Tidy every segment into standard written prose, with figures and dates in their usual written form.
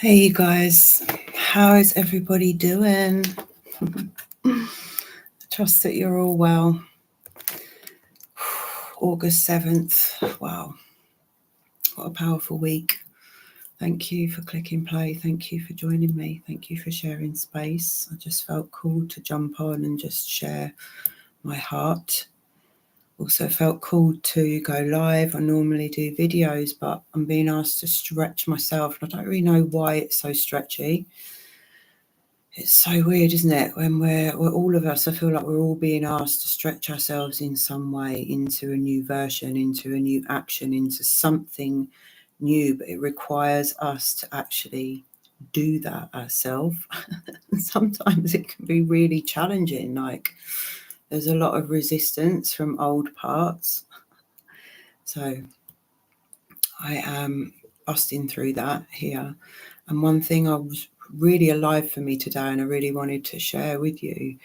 Hey you guys, how is everybody doing? I trust that you're all well. August 7th, wow, what a powerful week. Thank you for clicking play, thank you for joining me, thank you for sharing space. I just felt called to jump on and just share my heart. Also felt called to go live. I normally do videos, but I'm being asked to stretch myself, and I don't really know why it's so stretchy. It's so weird, isn't it? When we're all of us, I feel like we're all being asked to stretch ourselves in some way into a new version, into a new action, into something new, but it requires us to actually do that ourselves. Sometimes it can be really challenging. Like there's a lot of resistance from old parts. So I am busting through that here. And one thing I was really alive for me today, and I really wanted to share with you,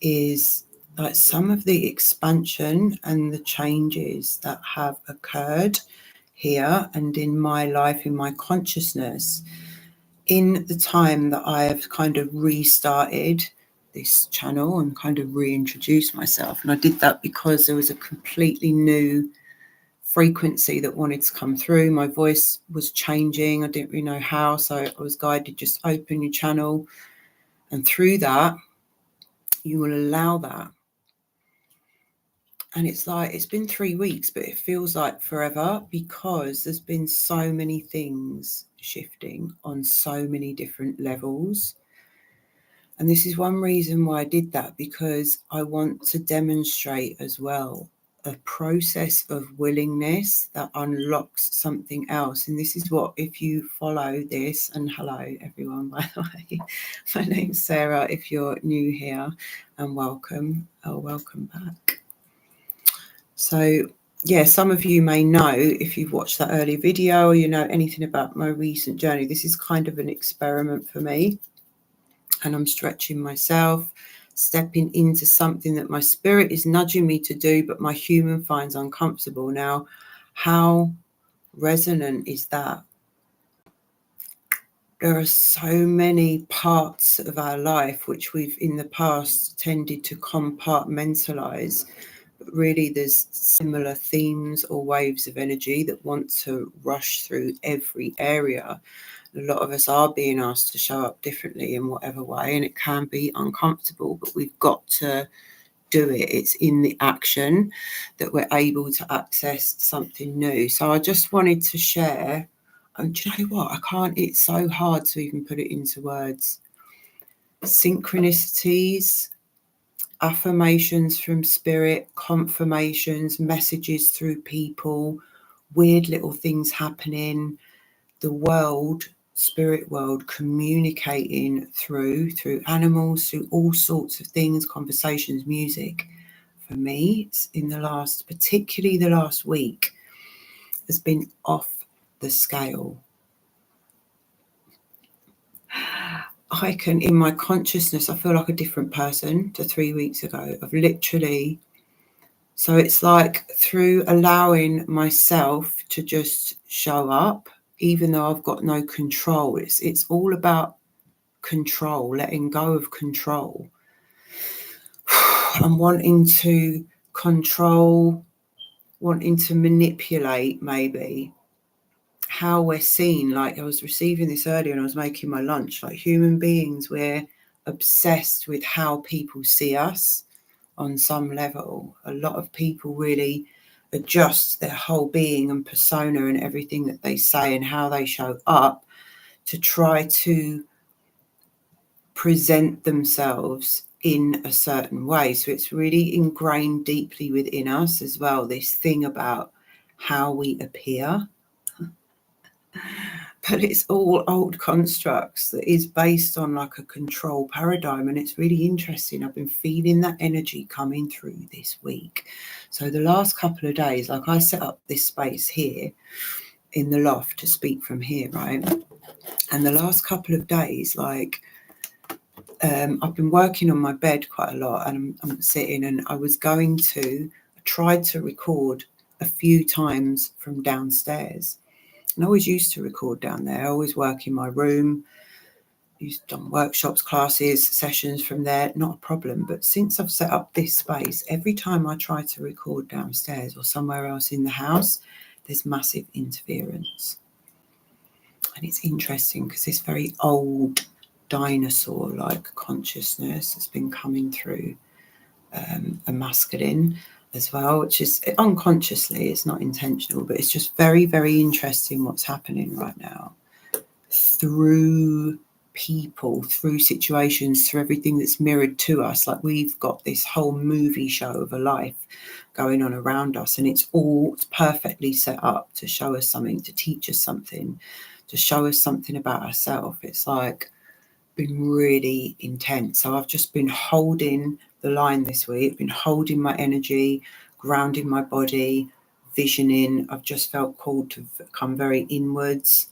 is like some of the expansion and the changes that have occurred here and in my life, in my consciousness, in the time that I have kind of restarted this channel and kind of reintroduced myself. And I did that because there was a completely new frequency that wanted to come through. My voice was changing. I didn't really know how, so I was guided, just open your channel, and through that you will allow that. And it's like it's been 3 weeks, but it feels like forever, because there's been so many things shifting on so many different levels. And this is one reason why I did that, because I want to demonstrate as well a process of willingness that unlocks something else. And this is what, if you follow this, and hello everyone, by the way, my name's Sarah, if you're new here, and welcome back. So yeah, some of you may know, if you've watched that early video or you know anything about my recent journey, this is kind of an experiment for me. And I'm stretching myself, stepping into something that my spirit is nudging me to do, but my human finds uncomfortable. Now, how resonant is that? There are so many parts of our life which we've in the past tended to compartmentalize. But really, there's similar themes or waves of energy that want to rush through every area. A lot of us are being asked to show up differently in whatever way, and it can be uncomfortable, but we've got to do it. It's in the action that we're able to access something new. So I just wanted to share, and do you know what? It's so hard to even put it into words. Synchronicities, affirmations from spirit, confirmations, messages through people, weird little things happening, the world, spirit world, communicating through animals, through all sorts of things, conversations, music. For me, it's particularly the last week, has been off the scale. I can, in my consciousness, I feel like a different person to 3 weeks ago. So it's like through allowing myself to just show up, even though I've got no control. It's all about control, letting go of control. I'm wanting to control, wanting to manipulate maybe how we're seen. Like I was receiving this earlier and I was making my lunch. Like human beings, we're obsessed with how people see us on some level. A lot of people really adjust their whole being and persona and everything that they say and how they show up to try to present themselves in a certain way. So it's really ingrained deeply within us as well, this thing about how we appear. But it's all old constructs that is based on like a control paradigm. And it's really interesting. I've been feeling that energy coming through this week. So the last couple of days, like I set up this space here in the loft to speak from here, right? And the last couple of days, like I've been working on my bed quite a lot, and I'm sitting, and I tried to record a few times from downstairs. And I always used to record down there. I always work in my room. Used done workshops, classes, sessions from there, not a problem. But since I've set up this space, every time I try to record downstairs or somewhere else in the house, there's massive interference. And it's interesting because this very old dinosaur-like consciousness has been coming through a masculine as well, which is unconsciously, it's not intentional, but it's just very, very interesting what's happening right now through people, through situations, through everything that's mirrored to us. Like we've got this whole movie show of a life going on around us, and it's all perfectly set up to show us something, to teach us something, to show us something about ourselves. It's like been really intense. So I've just been holding the line this week, been holding my energy, grounding my body, visioning. I've just felt called to come very inwards.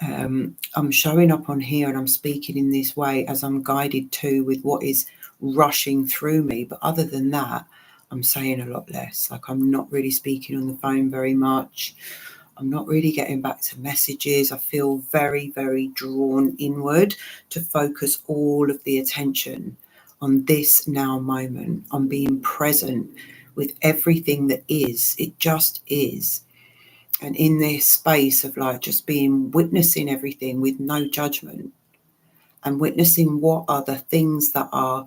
I'm showing up on here and I'm speaking in this way as I'm guided to with what is rushing through me. But other than that, I'm saying a lot less. Like I'm not really speaking on the phone very much. I'm not really getting back to messages. I feel very, very drawn inward to focus all of the attention on this now moment, on being present with everything that is. It just is. And in this space of like just being, witnessing everything with no judgment and witnessing what are the things that are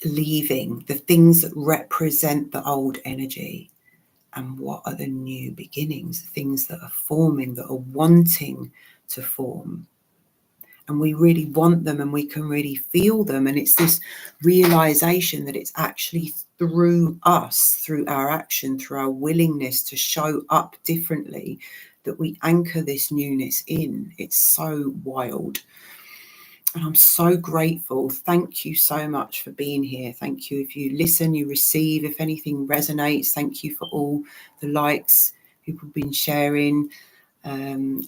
leaving, the things that represent the old energy, and what are the new beginnings, the things that are forming, that are wanting to form. And we really want them and we can really feel them. And it's this realization that it's actually through us, through our action, through our willingness to show up differently, that we anchor this newness in. It's so wild. And I'm so grateful. Thank you so much for being here. Thank you. If you listen, you receive. If anything resonates, thank you for all the likes people have been sharing.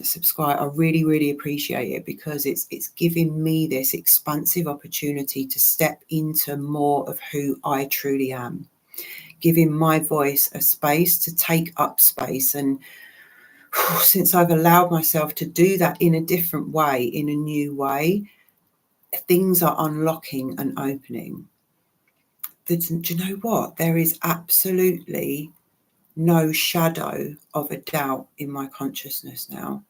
Subscribe. I really, really appreciate it because it's giving me this expansive opportunity to step into more of who I truly am, giving my voice a space to take up space. And since I've allowed myself to do that in a different way, in a new way, things are unlocking and opening. Do you know what? There is absolutely no shadow of a doubt in my consciousness now.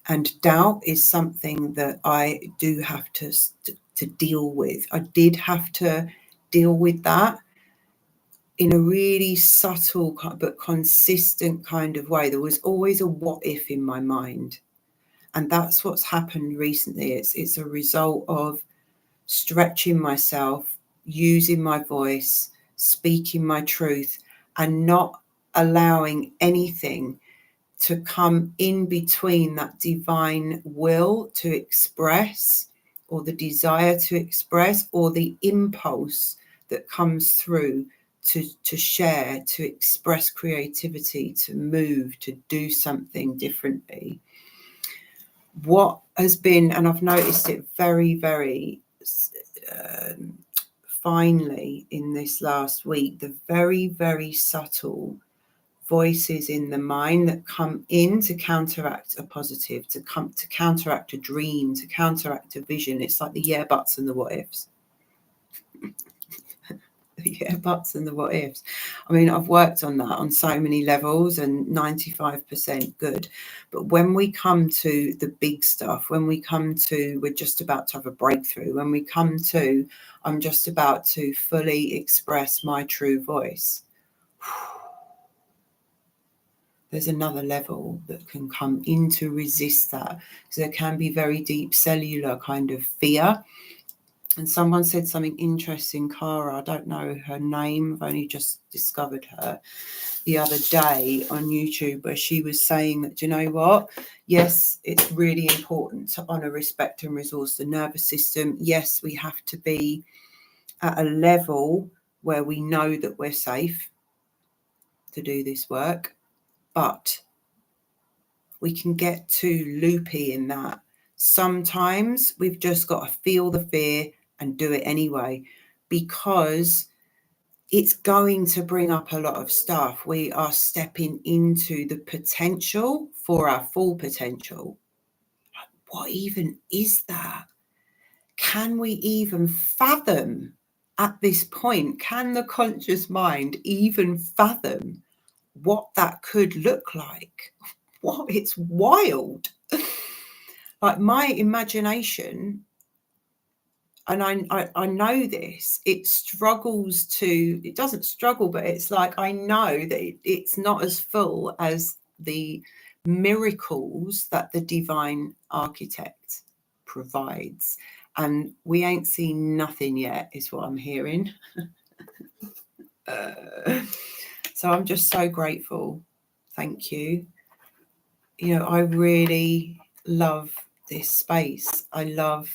And doubt is something that I do have to deal with. I did have to deal with that in a really subtle but consistent kind of way. There was always a what if in my mind. And that's what's happened recently. It's a result of stretching myself, using my voice, speaking my truth, and not allowing anything to come in between that divine will to express, or the desire to express, or the impulse that comes through to share, to express creativity, to move, to do something differently. What has been, and I've noticed it very, very finely in this last week, the very, very subtle voices in the mind that come in to counteract a positive, to counteract a dream, to counteract a vision. It's like the yeah buts and the what ifs. The yeah buts and the what ifs. I mean, I've worked on that on so many levels and 95% good. But when we come to the big stuff, when we come to, we're just about to have a breakthrough, when we come to, I'm just about to fully express my true voice, there's another level that can come in to resist that. So there can be very deep cellular kind of fear. And someone said something interesting, Cara, I don't know her name, I've only just discovered her the other day on YouTube, where she was saying that, you know what? Yes, it's really important to honour, respect and resource the nervous system. Yes, we have to be at a level where we know that we're safe to do this work. But we can get too loopy in that. Sometimes we've just got to feel the fear and do it anyway, because it's going to bring up a lot of stuff. We are stepping into the potential for our full potential. What even is that? Can we even fathom at this point? Can the conscious mind even fathom what that could look like? What? It's wild. Like my imagination, and I know this, it doesn't struggle, but it's like I know that it's not as full as the miracles that the divine architect provides. And we ain't seen nothing yet, is what I'm hearing. So I'm just so grateful. Thank you. You know, I really love this space. I love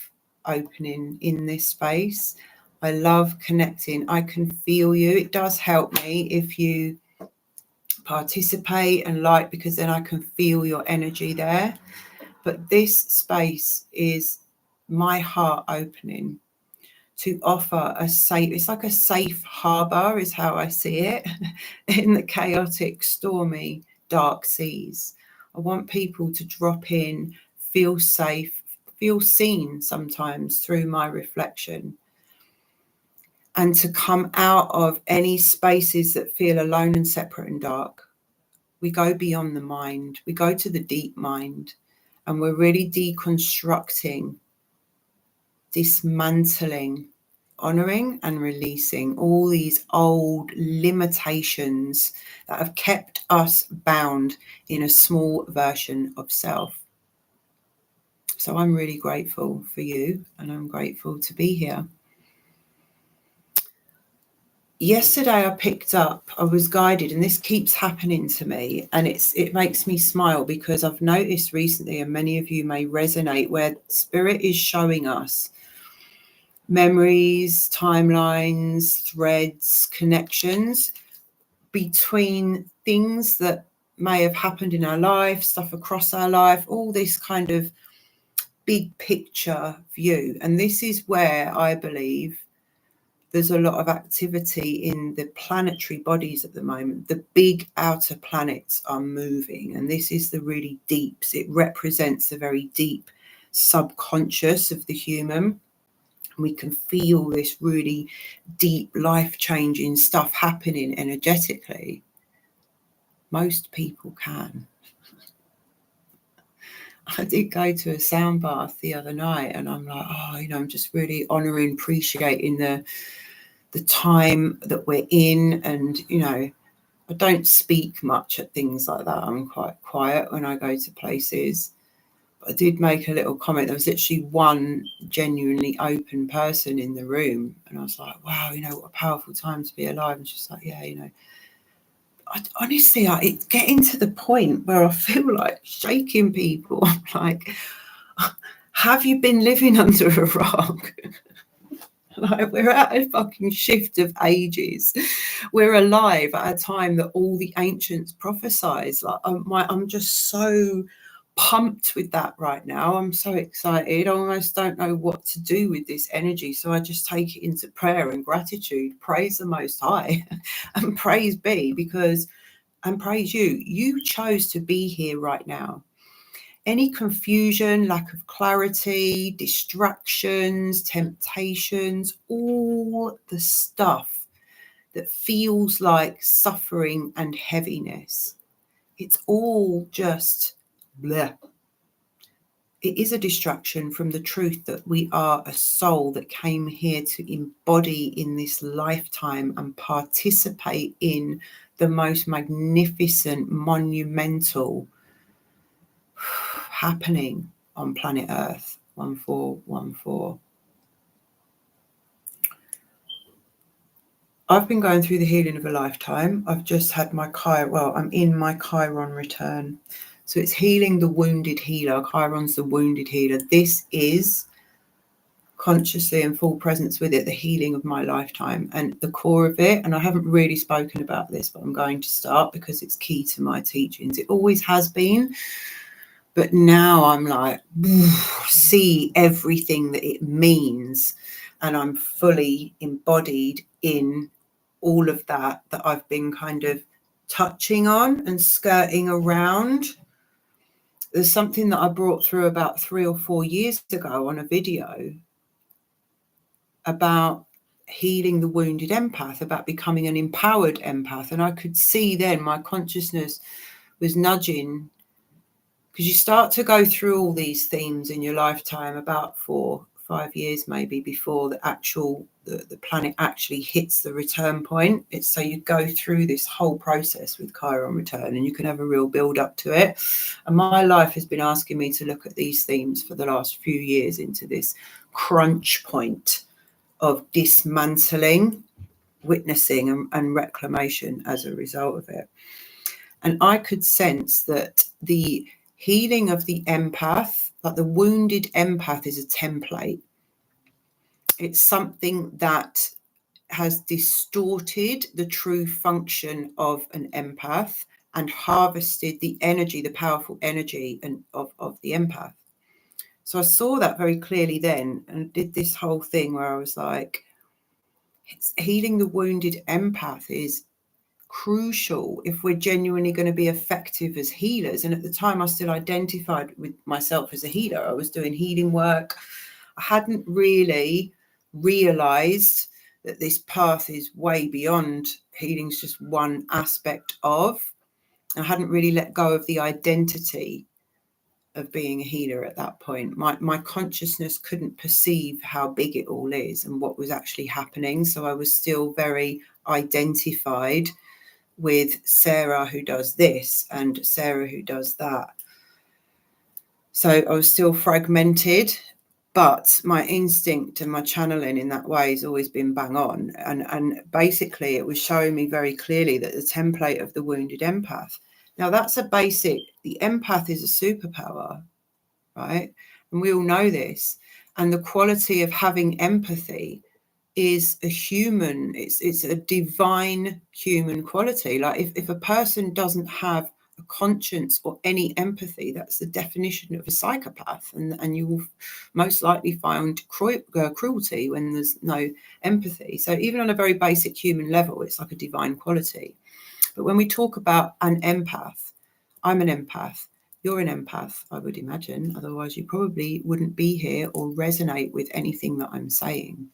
opening in this space. I love connecting. I can feel you. It does help me if you participate and like, because then I can feel your energy there. But this space is my heart opening to offer a safe, it's like a safe harbor is how I see it in the chaotic, stormy, dark seas. I want people to drop in, feel safe, feel seen sometimes through my reflection, and to come out of any spaces that feel alone and separate and dark. We go beyond the mind, we go to the deep mind, and we're really deconstructing, dismantling, honoring and releasing all these old limitations that have kept us bound in a small version of self. So I'm really grateful for you, and I'm grateful to be here. Yesterday I was guided, and this keeps happening to me, and it makes me smile because I've noticed recently, and many of you may resonate, where spirit is showing us memories, timelines, threads, connections between things that may have happened in our life, stuff across our life, all this kind of big picture view. And this is where I believe there's a lot of activity in the planetary bodies at the moment. The big outer planets are moving, and this is the really deeps. It represents the very deep subconscious of the human. We can feel this really deep, life-changing stuff happening energetically. Most people can. I did go to a sound bath the other night, and I'm like, I'm just really honouring, appreciating the time that we're in. And, I don't speak much at things like that. I'm quite quiet when I go to places. I did make a little comment. There was literally one genuinely open person in the room, and I was like, wow, what a powerful time to be alive. And she's like, yeah, honestly, it's getting to the point where I feel like shaking people. I'm like, have you been living under a rock? Like, we're at a fucking shift of ages. We're alive at a time that all the ancients prophesied. Like, I'm just so pumped with that right now. I'm so excited. I almost don't know what to do with this energy, so I just take it into prayer and gratitude. Praise the Most High and praise be, and praise you chose to be here right now. Any confusion, lack of clarity, distractions, temptations, all the stuff that feels like suffering and heaviness, it's all just bleh. It is a distraction from the truth that we are a soul that came here to embody in this lifetime and participate in the most magnificent, monumental happening on planet Earth. 1414. I've been going through the healing of a lifetime. I've just had I'm in my Chiron return. So it's healing the wounded healer. Chiron's the wounded healer. This is consciously and full presence with it, the healing of my lifetime, and the core of it. And I haven't really spoken about this, but I'm going to start because it's key to my teachings. It always has been. But now I'm like, see everything that it means. And I'm fully embodied in all of that I've been kind of touching on and skirting around. There's something that I brought through about 3 or 4 years ago on a video about healing the wounded empath, about becoming an empowered empath. And I could see then my consciousness was nudging, because you start to go through all these themes in your lifetime about 4 or 5 years maybe before the planet actually hits the return point. It's so you go through this whole process with Chiron return, and you can have a real build up to it. And my life has been asking me to look at these themes for the last few years into this crunch point of dismantling, witnessing and reclamation as a result of it. And I could sense that the healing of the empath, like the wounded empath, is a template. It's something that has distorted the true function of an empath and harvested the energy, the powerful energy of the empath. So I saw that very clearly then, and did this whole thing where I was like, healing the wounded empath is crucial if we're genuinely going to be effective as healers. And at the time, I still identified with myself as a healer. I was doing healing work. I hadn't really realized that this path is way beyond healing's just one aspect of. I hadn't really let go of the identity of being a healer at that point. My consciousness couldn't perceive how big it all is and what was actually happening. So I was still very identified with Sarah who does this and Sarah who does that. So I was still fragmented, but my instinct and my channeling in that way has always been bang on. And basically it was showing me very clearly that the template of the wounded empath. Now that's a basic, the empath is a superpower, right? And we all know this. And the quality of having empathy is a human, it's a divine human quality. Like if a person doesn't have a conscience or any empathy, that's the definition of a psychopath, and you will most likely find cruelty when there's no empathy. So even on a very basic human level, it's like a divine quality. But when we talk about an empath, I'm an empath, you're an empath, I would imagine, otherwise you probably wouldn't be here or resonate with anything that I'm saying.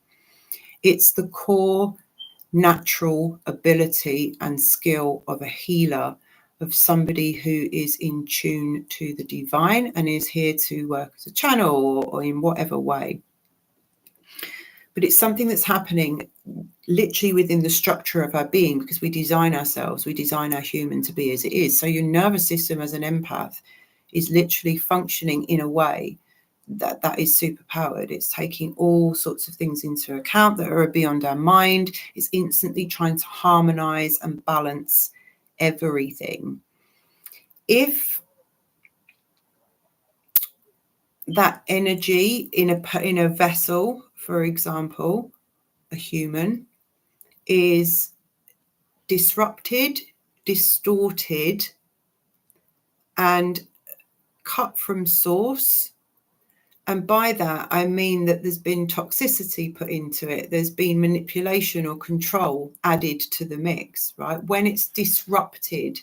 It's the core natural ability and skill of a healer, of somebody who is in tune to the divine and is here to work as a channel or in whatever way. But it's something that's happening literally within the structure of our being, because we design ourselves, we design our human to be as it is. So your nervous system as an empath is literally functioning in a way that is superpowered. It's taking all sorts of things into account that are beyond our mind. It's instantly trying to harmonize and balance everything. If that energy in a vessel, for example, a human, is disrupted, distorted, and cut from source, and by that I mean that there's been toxicity put into it, there's been manipulation or control added to the mix, right? When it's disrupted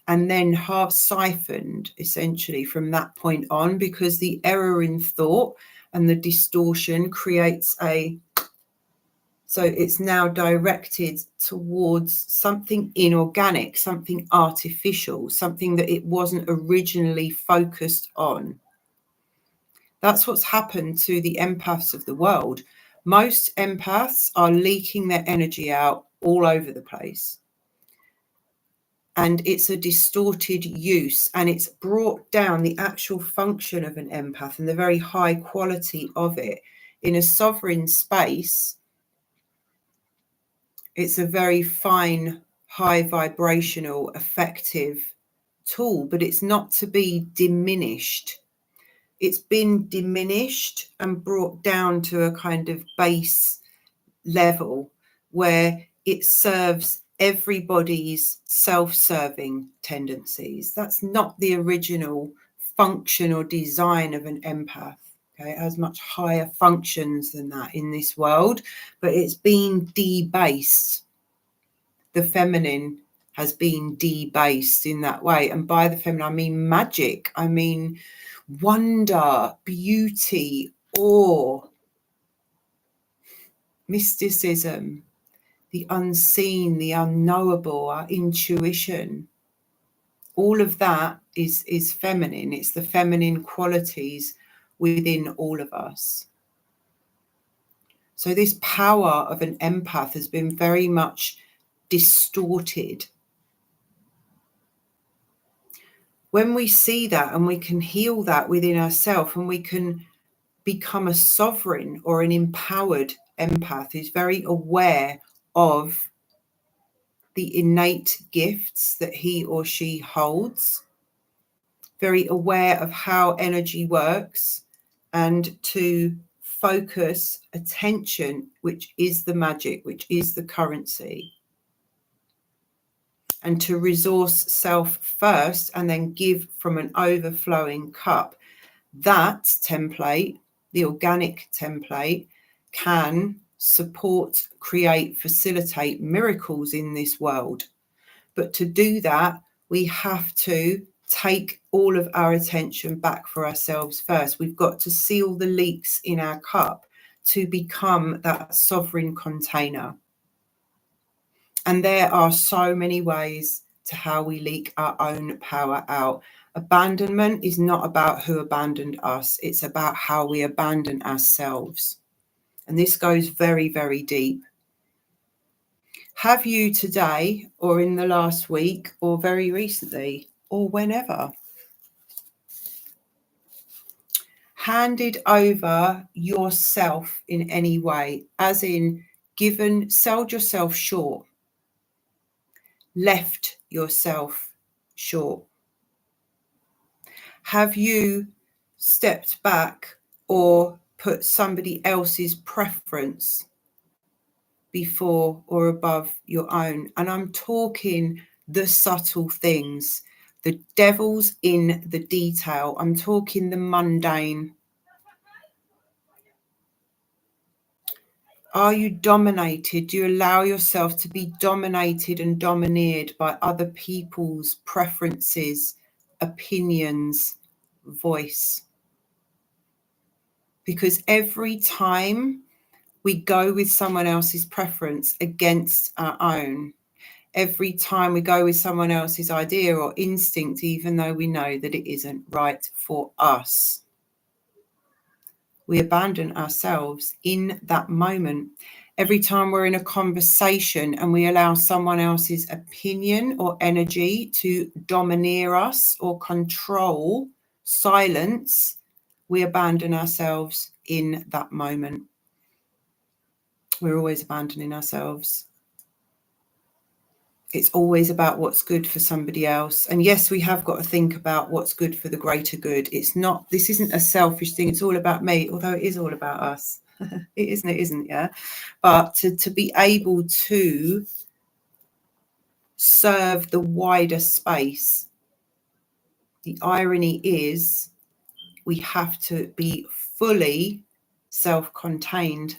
and then half siphoned essentially from that point on, because the error in thought and the distortion creates so it's now directed towards something inorganic, something artificial, something that it wasn't originally focused on. That's what's happened to the empaths of the world. Most empaths are leaking their energy out all over the place. And it's a distorted use, and it's brought down the actual function of an empath and the very high quality of it. In a sovereign space, it's a very fine, high vibrational, effective tool, but it's not to be diminished. It's been diminished and brought down to a kind of base level where it serves everybody's self-serving tendencies. That's not the original function or design of an empath. Okay, it has much higher functions than that in this world, but it's been debased. the feminine has been debased in that way. And by the feminine, I mean magic. I mean wonder, beauty, awe, mysticism, the unseen, the unknowable, our intuition. All of that is feminine. It's the feminine qualities within all of us. So this power of an empath has been very much distorted. When we see that and we can heal that within ourselves, and we can become a sovereign or an empowered empath who's very aware of the innate gifts that he or she holds, very aware of how energy works, and to focus attention, which is the magic, which is the currency, and to resource self first and then give from an overflowing cup. That template, the organic template, can support, create, facilitate miracles in this world. But to do that, we have to take all of our attention back for ourselves first. We've got to seal the leaks in our cup to become that sovereign container. And there are so many ways to how we leak our own power out. Abandonment is not about who abandoned us. It's about how we abandon ourselves. And this goes very, very deep. Have you today, or in the last week, or very recently, or whenever, handed over yourself in any way, as in sold yourself short, left yourself short? Have you stepped back or put somebody else's preference before or above your own? And I'm talking the subtle things, the devil's in the detail. I'm talking the mundane. Are you dominated? Do you allow yourself to be dominated and domineered by other people's preferences, opinions, voice? Because every time we go with someone else's preference against our own, every time we go with someone else's idea or instinct, even though we know that it isn't right for us, we abandon ourselves in that moment. Every time we're in a conversation and we allow someone else's opinion or energy to domineer us or control, silence, we abandon ourselves in that moment. We're always abandoning ourselves. It's always about what's good for somebody else. And yes, we have got to think about what's good for the greater good. This isn't a selfish thing. It's all about me, although it is all about us. It isn't, yeah. But to be able to serve the wider space, the irony is we have to be fully self-contained.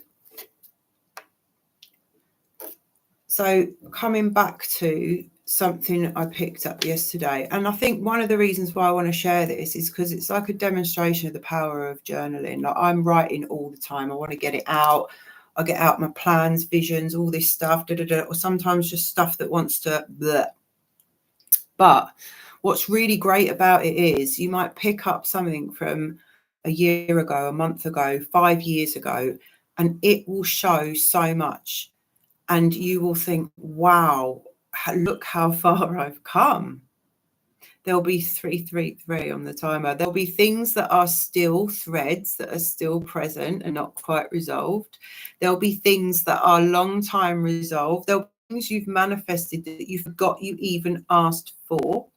So coming back to something I picked up yesterday, and I think one of the reasons why I want to share this is because it's like a demonstration of the power of journaling. Like, I'm writing all the time. I want to get it out. I get out my plans, visions, all this stuff, or sometimes just stuff that wants to bleh. But what's really great about it is you might pick up something from a year ago, a month ago, 5 years ago, and it will show so much. And you will think, wow, look how far I've come. There'll be 333 on the timer. There'll be things that are still threads that are still present and not quite resolved. There'll be things that are long time resolved. There'll be things you've manifested that you forgot you even asked for.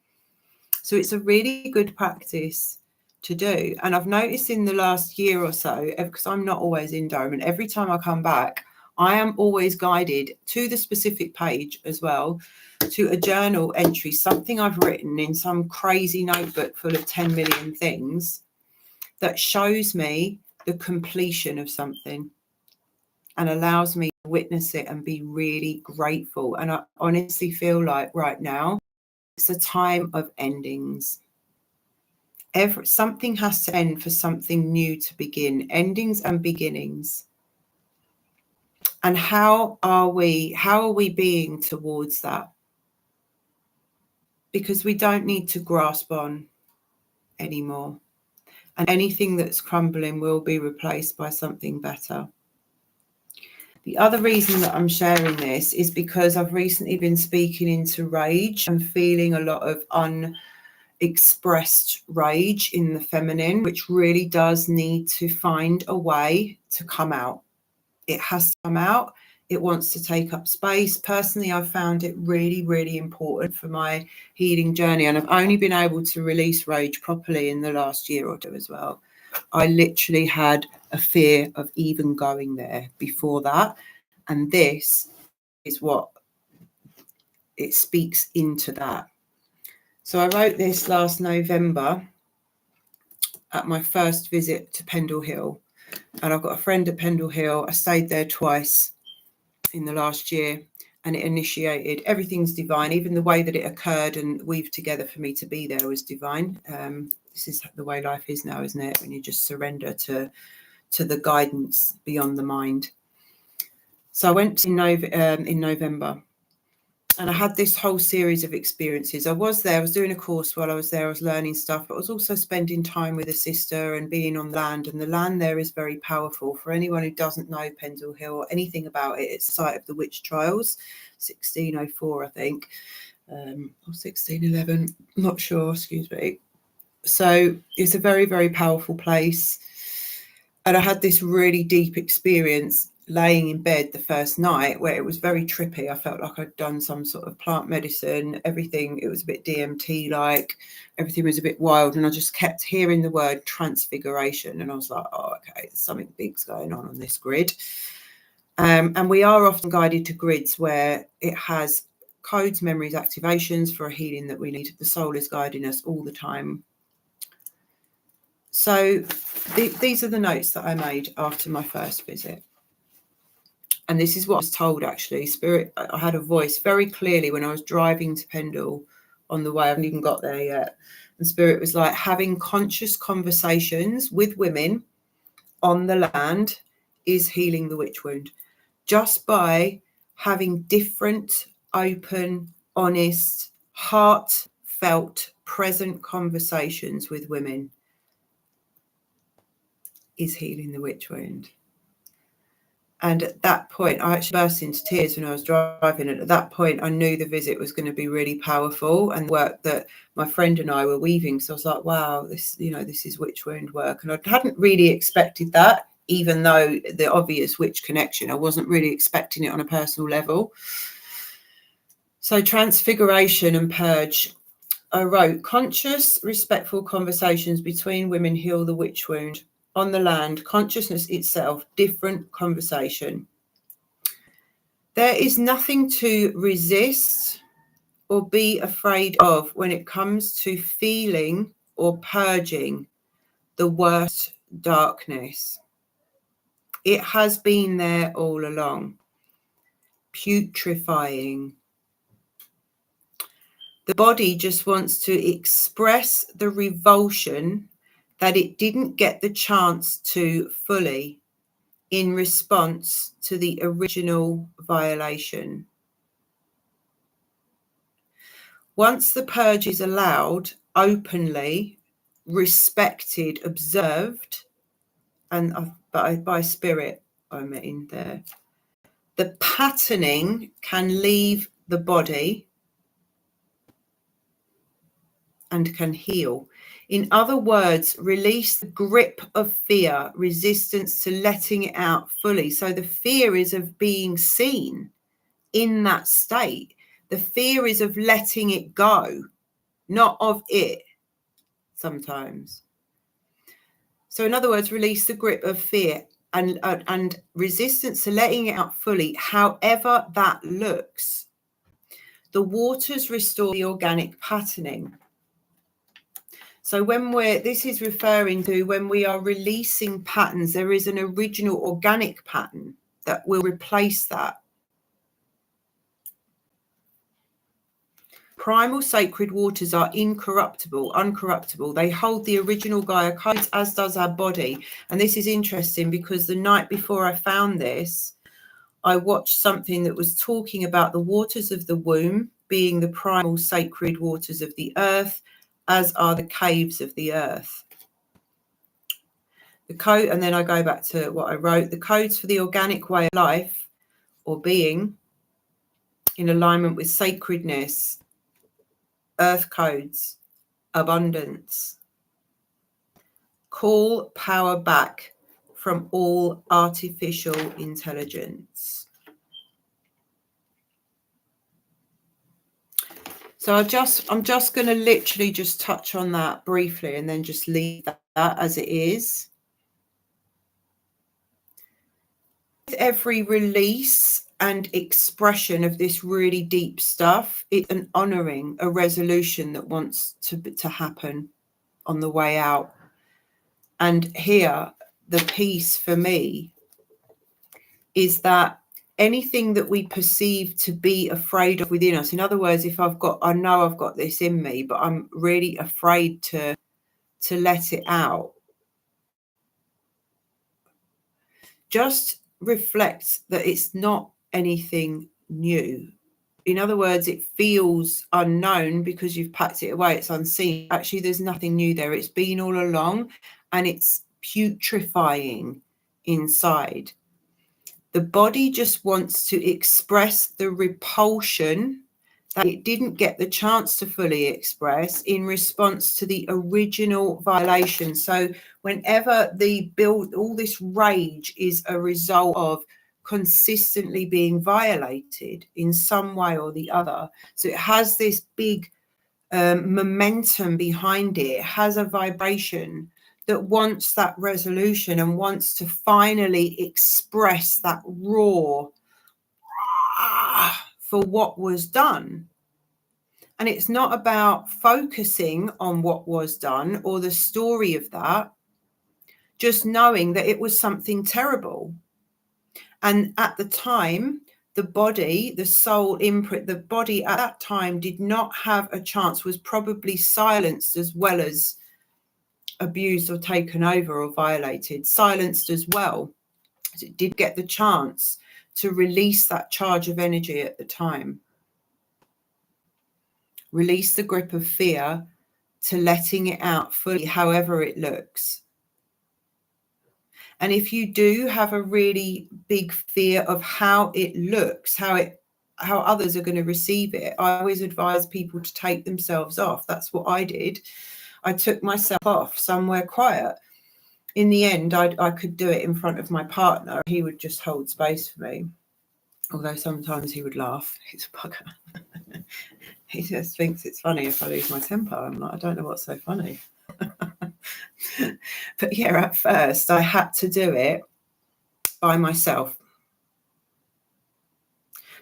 So it's a really good practice to do. And I've noticed in the last year or so, because I'm not always in Durham, every time I come back, I am always guided to the specific page as well, to a journal entry, something I've written in some crazy notebook full of 10 million things that shows me the completion of something and allows me to witness it and be really grateful. And I honestly feel like right now it's a time of endings. Something has to end for something new to begin. Endings and beginnings. And how are we being towards that? Because we don't need to grasp on anymore. And anything that's crumbling will be replaced by something better. The other reason that I'm sharing this is because I've recently been speaking into rage and feeling a lot of unexpressed rage in the feminine, which really does need to find a way to come out. It has to come out. It wants to take up space. Personally, I've found it really, really important for my healing journey. And I've only been able to release rage properly in the last year or two as well. I literally had a fear of even going there before that. And this is what it speaks into that. So I wrote this last November at my first visit to Pendle Hill. And I've got a friend at Pendle Hill. I stayed there twice in the last year, and it initiated everything's divine. Even the way that it occurred and weaved together for me to be there was divine. This is the way life is now, isn't it? When you just surrender to the guidance beyond the mind. So I went in November, and I had this whole series of experiences. I was doing a course while I was there. I was learning stuff, but I was also spending time with a sister and being on land. And the land there is very powerful. For anyone who doesn't know Pendle Hill or anything about it, it's the site of the witch trials, 1604, I think, or 1611, not sure, excuse me. So it's a very, very powerful place. And I had this really deep experience laying in bed the first night where it was very trippy. I felt like I'd done some sort of plant medicine, everything. It was a bit DMT like, everything was a bit wild. And I just kept hearing the word transfiguration. And I was like, oh, okay, there's something big's going on this grid. And we are often guided to grids where it has codes, memories, activations for a healing that we need. The soul is guiding us all the time. So these are the notes that I made after my first visit. And this is what I was told, actually. Spirit, I had a voice very clearly when I was driving to Pendle on the way. I haven't even got there yet. And Spirit was like, having conscious conversations with women on the land is healing the witch wound. Just by having different, open, honest, heartfelt, present conversations with women is healing the witch wound. And at that point, I actually burst into tears when I was driving. And at that point, I knew the visit was going to be really powerful, and the work that my friend and I were weaving. So I was like, wow, this is witch wound work. And I hadn't really expected that, even though the obvious witch connection, I wasn't really expecting it on a personal level. So transfiguration and purge. I wrote, conscious, respectful conversations between women heal the witch wound. On the land, consciousness itself, different conversation. There is nothing to resist or be afraid of when it comes to feeling or purging the worst darkness. It has been there all along, putrefying. The body just wants to express the revulsion that it didn't get the chance to fully in response to the original violation. Once the purge is allowed, openly, respected, observed, and by spirit, I mean there, the patterning can leave the body and can heal. In other words, release the grip of fear, resistance to letting it out fully. So the fear is of being seen in that state. The fear is of letting it go, not of it sometimes. So in other words, release the grip of fear and resistance to letting it out fully, however that looks. The waters restore the organic patterning. So this is referring to when we are releasing patterns, there is an original organic pattern that will replace that. Primal sacred waters are incorruptible, uncorruptible. They hold the original Gaia codes, as does our body. And this is interesting because the night before I found this, I watched something that was talking about the waters of the womb being the primal sacred waters of the earth, as are the caves of the earth. The code, and then I go back to what I wrote, the codes for the organic way of life or being in alignment with sacredness, earth codes, abundance. Call power back from all artificial intelligence. So I'm just going to literally just touch on that briefly and then just leave that as it is. With every release and expression of this really deep stuff, it's an honoring, a resolution that wants to happen on the way out. And here, the piece for me is that anything that we perceive to be afraid of within us, in other words, if I know I've got this in me, but I'm really afraid to let it out, just reflect that it's not anything new. In other words, it feels unknown because you've packed it away, it's unseen. Actually, there's nothing new there. It's been all along, and it's putrefying inside. The body just wants to express the repulsion that it didn't get the chance to fully express in response to the original violation. So whenever all this rage is a result of consistently being violated in some way or the other, so it has this big momentum behind it, it has a vibration that wants that resolution and wants to finally express that raw for what was done. And it's not about focusing on what was done or the story of that, just knowing that it was something terrible. And at the time, the body, the soul imprint, the body at that time did not have a chance, was probably silenced as well as abused or taken over or violated, silenced as well. So it did get the chance to release that charge of energy at the time. Release the grip of fear to letting it out fully, however it looks. And if you do have a really big fear of how it looks, how others are going to receive it, I always advise people to take themselves off. That's what I did. I took myself off somewhere quiet. In the end, I could do it in front of my partner. He would just hold space for me. Although sometimes he would laugh. He's a bugger. He just thinks it's funny if I lose my temper. I'm like, I don't know what's so funny. But yeah, at first I had to do it by myself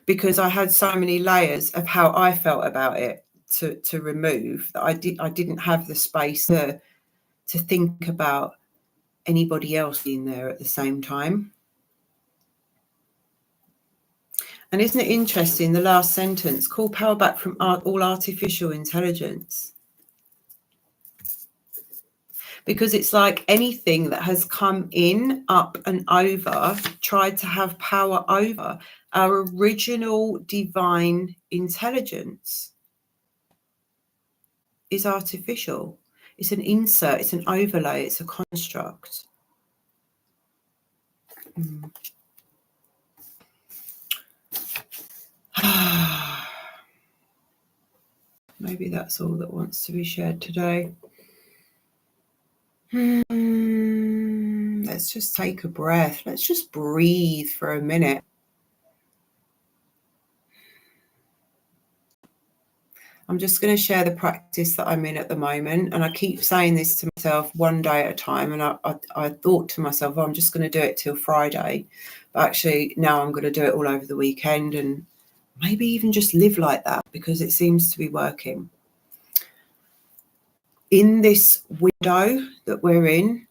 because I had so many layers of how I felt about it to remove that I didn't have the space to think about anybody else being there at the same time. And isn't it interesting, the last sentence, call power back from all artificial intelligence? Because it's like anything that has come in, up and over, tried to have power over our original divine intelligence is artificial. It's an insert, it's an overlay, it's a construct. Maybe that's all that wants to be shared today. Let's just take a breath. Let's just breathe for a minute. I'm just going to share the practice that I'm in at the moment. And I keep saying this to myself one day at a time. And I thought to myself, I'm just going to do it till Friday. But actually now I'm going to do it all over the weekend and maybe even just live like that because it seems to be working. In this window that we're in,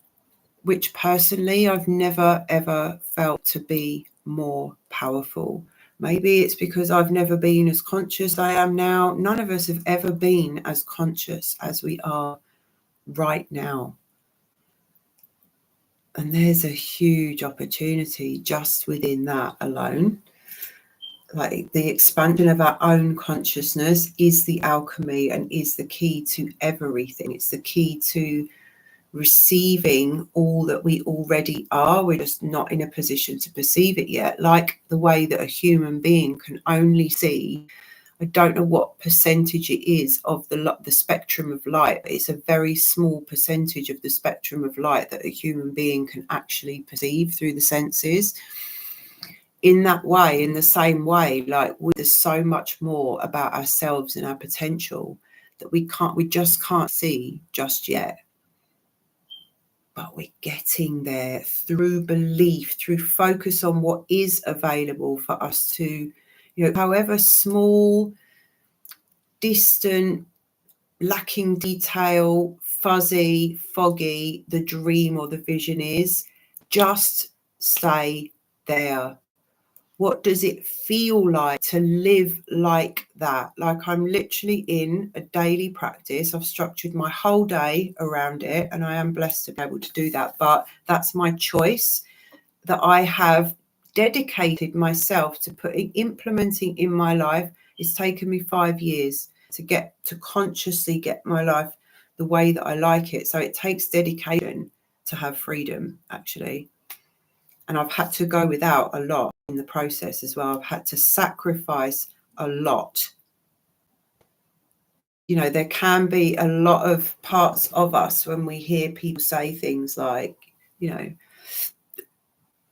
which personally I've never, ever felt to be more powerful. Maybe it's because I've never been as conscious as I am now. None of us have ever been as conscious as we are right now. And there's a huge opportunity just within that alone. Like the expansion of our own consciousness is the alchemy and is the key to everything. It's the key to receiving all that we already are. We're just not in a position to perceive it yet. Like the way that a human being can only see, I don't know what percentage it is of the spectrum of light, but it's a very small percentage of the spectrum of light that a human being can actually perceive through the senses. In that way, in the same way, like there's so much more about ourselves and our potential that we just can't see just yet. But we're getting there through belief, through focus on what is available for us to, however small, distant, lacking detail, fuzzy, foggy the dream or the vision is, just stay there. What does it feel like to live like that? Like I'm literally in a daily practice. I've structured my whole day around it, and I am blessed to be able to do that. But that's my choice, that I have dedicated myself to implementing in my life. It's taken me 5 years to consciously get my life the way that I like it. So it takes dedication to have freedom, actually. And I've had to go without a lot in the process as well. I've had to sacrifice a lot. There can be a lot of parts of us when we hear people say things like,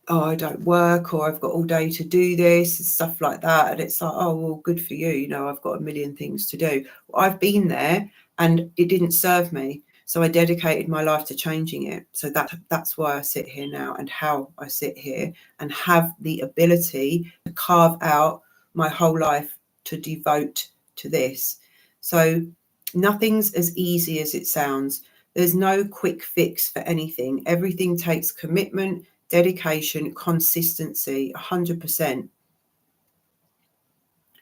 oh, I don't work, or I've got all day to do this and stuff like that. And it's like, oh, well, good for you. I've got a million things to do. Well, I've been there and it didn't serve me. So I dedicated my life to changing it. So that's why I sit here now, and how I sit here and have the ability to carve out my whole life to devote to this. So nothing's as easy as it sounds. There's no quick fix for anything. Everything takes commitment, dedication, consistency, 100%.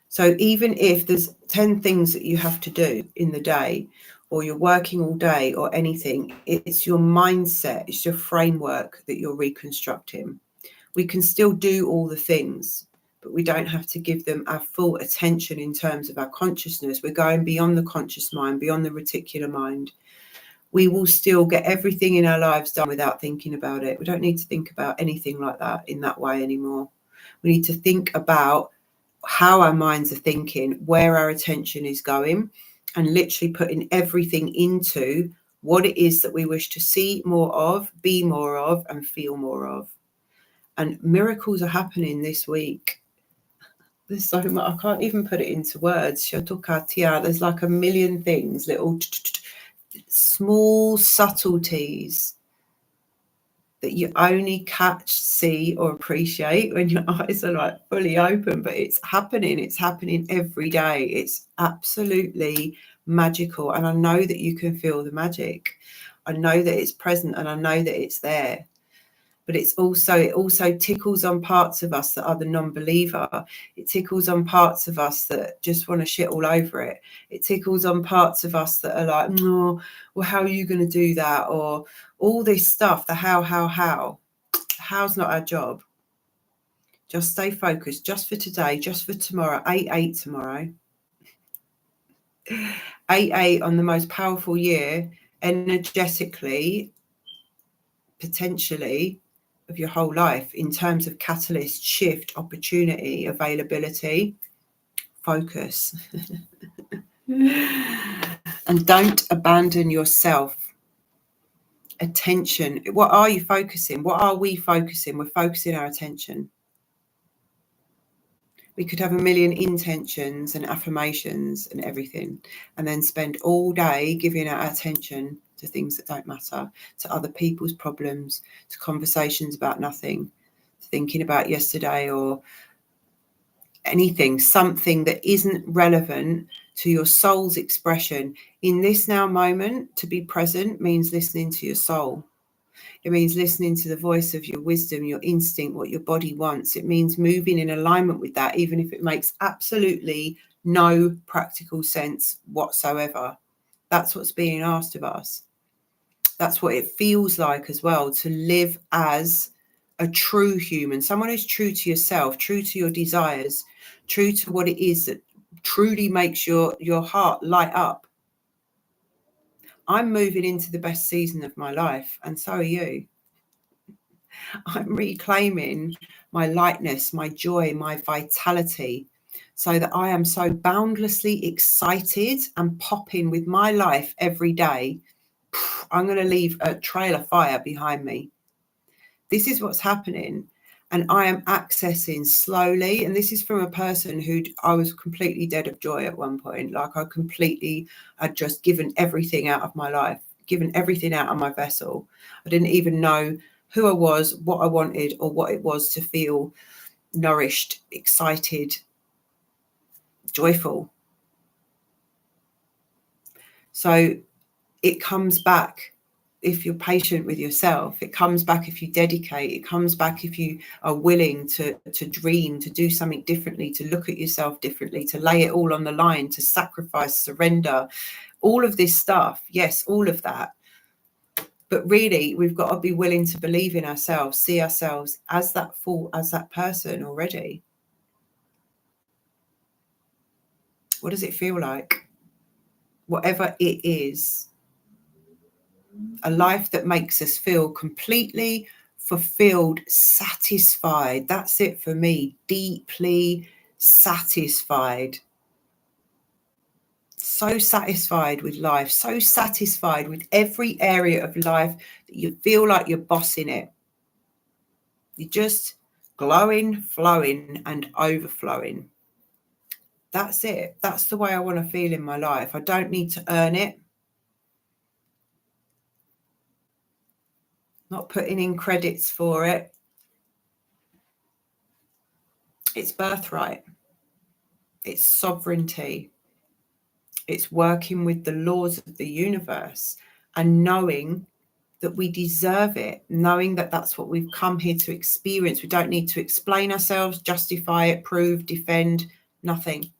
So even if there's 10 things that you have to do in the day, or you're working all day or anything, it's your mindset, it's your framework that you're reconstructing. We can still do all the things, but we don't have to give them our full attention in terms of our consciousness. We're going beyond the conscious mind, beyond the reticular mind. We will still get everything in our lives done without thinking about it. We don't need to think about anything like that in that way anymore. We need to think about how our minds are thinking, where our attention is going, and literally putting everything into what it is that we wish to see more of, be more of, and feel more of. And miracles are happening this week. There's so much, I can't even put it into words. There's like a million things, little small subtleties that you only catch, see, or appreciate when your eyes are like fully open. But it's happening every day. It's absolutely magical, and I know that you can feel the magic. I know that it's present, and I know that it's there. But it also tickles on parts of us that are the non-believer. It tickles on parts of us that just want to shit all over it. It tickles on parts of us that are like, no, well, how are you going to do that? Or all this stuff, the how. How's not our job. Just stay focused, just for today, just for tomorrow, 8/8 tomorrow. 8/8 on the most powerful year, energetically, potentially, of your whole life in terms of catalyst, shift, opportunity, availability, focus. And don't abandon yourself. Attention. What are you focusing? What are we focusing? We're focusing our attention. We could have a million intentions and affirmations and everything, and then spend all day giving our attention to things that don't matter, to other people's problems, to conversations about nothing, thinking about yesterday, or anything, something that isn't relevant to your soul's expression. In this now moment, to be present means listening to your soul. It means listening to the voice of your wisdom, your instinct, what your body wants. It means moving in alignment with that, even if it makes absolutely no practical sense whatsoever. That's what's being asked of us. That's what it feels like as well, to live as a true human, someone who's true to yourself, true to your desires, true to what it is that truly makes your heart light up. I'm moving into the best season of my life, and so are you. I'm reclaiming my lightness, my joy, my vitality, so that I am so boundlessly excited and popping with my life every day. I'm going to leave a trail of fire behind me. This is what's happening. And I am accessing slowly. And this is from a person who I was completely dead of joy at one point. Like I had just given everything out of my life, given everything out of my vessel. I didn't even know who I was, what I wanted, or what it was to feel nourished, excited, joyful. So it comes back if you're patient with yourself. It comes back if you dedicate. It comes back if you are willing to dream, to do something differently, to look at yourself differently, to lay it all on the line, to sacrifice, surrender, all of this stuff. Yes, all of that. But really, we've got to be willing to believe in ourselves, see ourselves as that as that person already. What does it feel like? Whatever it is, a life that makes us feel completely fulfilled, satisfied. That's it for me. Deeply satisfied. So satisfied with life, so satisfied with every area of life that you feel like you're bossing it. You're just glowing, flowing, and overflowing. That's it. That's the way I want to feel in my life. I don't need to earn it. Not putting in credits for it. It's birthright. It's sovereignty. It's working with the laws of the universe and knowing that we deserve it, knowing that that's what we've come here to experience. We don't need to explain ourselves, justify it, prove, defend, nothing.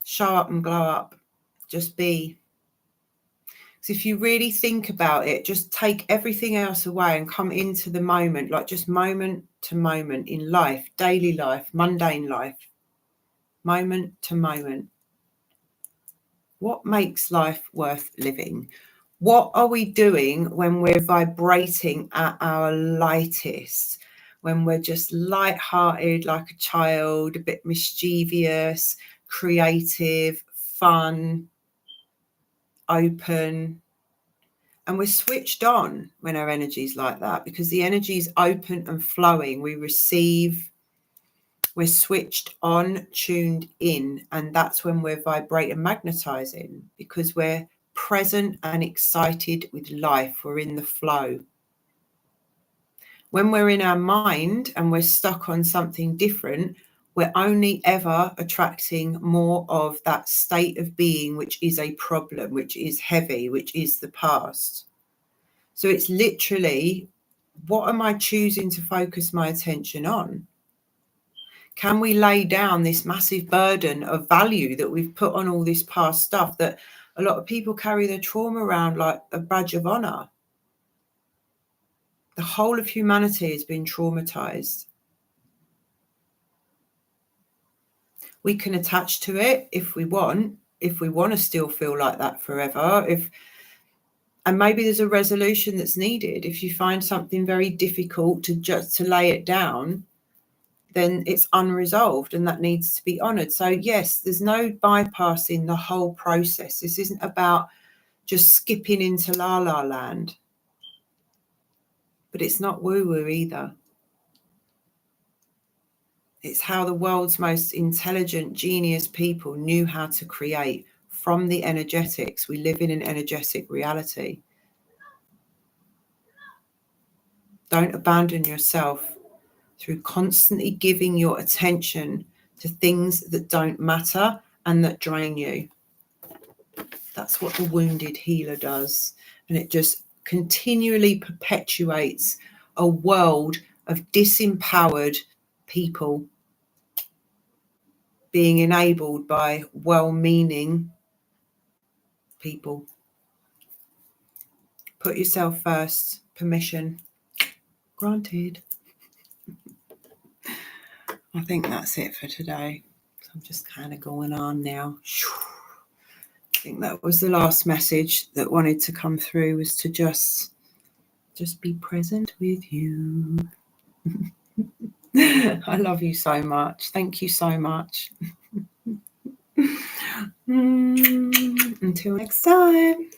Show up and glow up. Just be. So if you really think about it, just take everything else away and come into the moment, like just moment to moment in life, daily life, mundane life, moment to moment. What makes life worth living? What are we doing when we're vibrating at our lightest? When we're just light-hearted like a child, a bit mischievous, creative, fun, open. And we're switched on when our energy's like that, because the energy is open and flowing. We receive, we're switched on, tuned in, and that's when we're vibrating, magnetizing, because we're present and excited with life. We're in the flow. When we're in our mind and we're stuck on something different, we're only ever attracting more of that state of being, which is a problem, which is heavy, which is the past. So it's literally, what am I choosing to focus my attention on? Can we lay down this massive burden of value that we've put on all this past stuff that a lot of people carry their trauma around like a badge of honor? The whole of humanity has been traumatized. We can attach to it if we want to still feel like that forever. And maybe there's a resolution that's needed. If you find something very difficult to lay it down, then it's unresolved and that needs to be honored. So yes, there's no bypassing the whole process. This isn't about just skipping into la la land, but it's not woo-woo either. It's how the world's most intelligent, genius people knew how to create from the energetics. We live in an energetic reality. Don't abandon yourself through constantly giving your attention to things that don't matter and that drain you. That's what the wounded healer does. And it just continually perpetuates a world of disempowered people being enabled by well-meaning people. Put yourself first. Permission granted. I think that's it for today. So I'm just kind of going on now. I think that was the last message that wanted to come through, was to just be present with you. I love you so much. Thank you so much. Until next time.